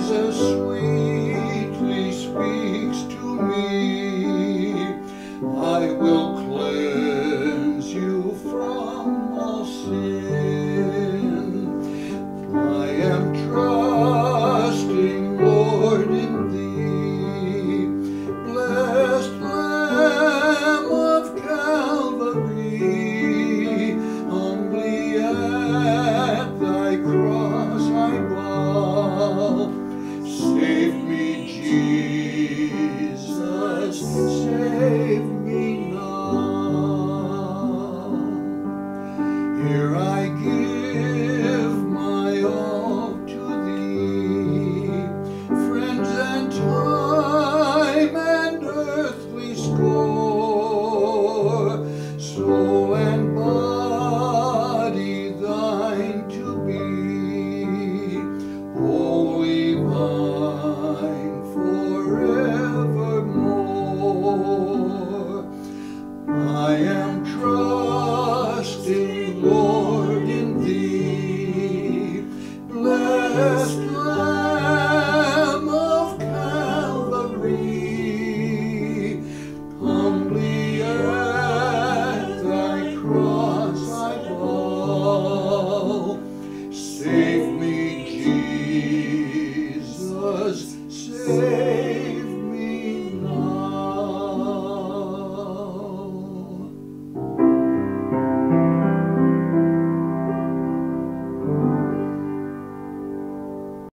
Jesus sweetly speaks to me. I will cleanse you from all sin. I am trusting, Lord, in Thee. Blessed Lamb of Calvary, humbly at Thy cross I bow. Save me, Jesus, save me now. Here I give my all to Thee, friends and time and earthly store, soul and body Thine to be, holy Vine forevermore. I am trusting, Lord, in Thee. Blessed